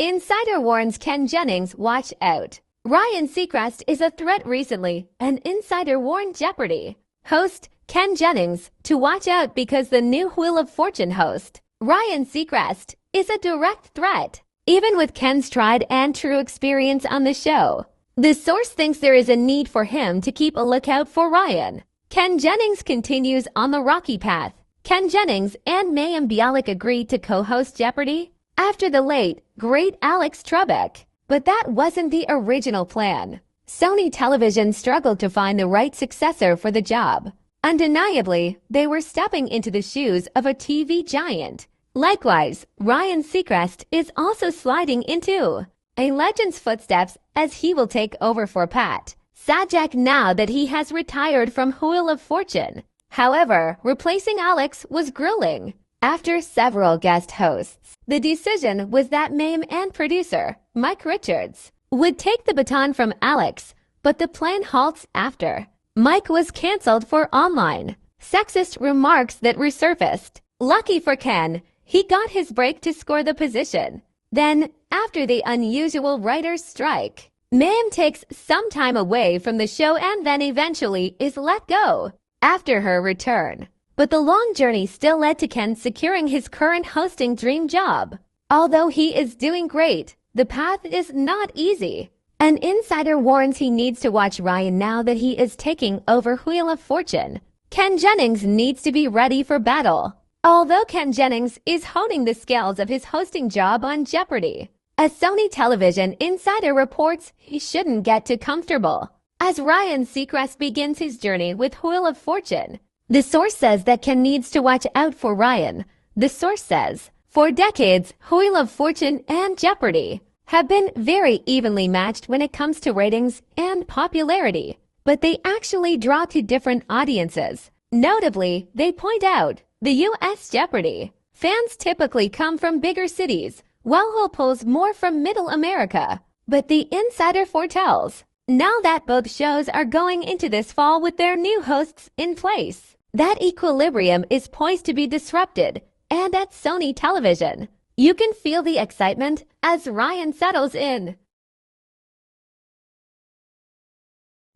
Insider warns Ken Jennings, watch out. Ryan Seacrest is a threat recently, an insider warned Jeopardy! Host Ken Jennings to watch out because the new Wheel of Fortune host, Ryan Seacrest, is a direct threat. Even with Ken's tried and true experience on the show, the source thinks there is a need for him to keep a lookout for Ryan. Ken Jennings continues on the rocky path. Ken Jennings and Mayim Bialik agreed to co-host Jeopardy! After the late, great Alex Trebek. But that wasn't the original plan. Sony Television struggled to find the right successor for the job. Undeniably, they were stepping into the shoes of a TV giant. Likewise, Ryan Seacrest is also sliding into a legend's footsteps as he will take over for Pat Sajak now that he has retired from Wheel of Fortune. However, replacing Alex was grueling. After several guest hosts, the decision was that Mayim and producer, Mike Richards, would take the baton from Alex, but the plan halts after Mike was canceled for online sexist remarks that resurfaced. Lucky for Ken, he got his break to score the position. Then, after the unusual writer's strike, Mayim takes some time away from the show and then eventually is let go after her return. But the long journey still led to Ken securing his current hosting dream job. Although he is doing great, the path is not easy. An insider warns he needs to watch Ryan now that he is taking over Wheel of Fortune. Ken Jennings needs to be ready for battle. Although Ken Jennings is honing the scales of his hosting job on Jeopardy! A Sony Television insider reports he shouldn't get too comfortable as Ryan Seacrest begins his journey with Wheel of Fortune. The source says that Ken needs to watch out for Ryan. The source says, for decades, Wheel of Fortune and Jeopardy! Have been very evenly matched when it comes to ratings and popularity, but they actually draw to different audiences. Notably, they point out, the U.S. Jeopardy! Fans typically come from bigger cities, while Wheel pulls more from Middle America. But the insider foretells, now that both shows are going into this fall with their new hosts in place, that equilibrium is poised to be disrupted, and at Sony Television, you can feel the excitement as Ryan settles in.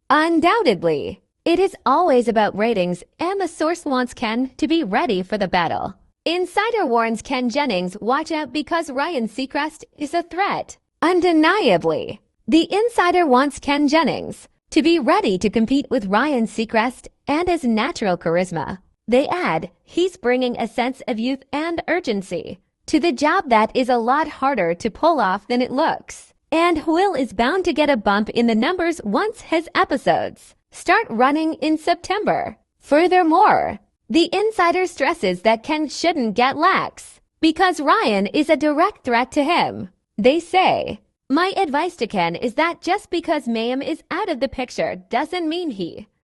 Undoubtedly, it is always about ratings, and the source wants Ken to be ready for the battle. Insider warns Ken Jennings, watch out because Ryan Seacrest is a threat. Undeniably, the insider wants Ken Jennings to be ready to compete with Ryan Seacrest and his natural charisma. They add, he's bringing a sense of youth and urgency to the job that is a lot harder to pull off than it looks. And Wheel is bound to get a bump in the numbers once his episodes start running in September. Furthermore, the insider stresses that Ken shouldn't get lax because Ryan is a direct threat to him. They say, my advice to Ken is that just because Mayim is out of the picture doesn't mean he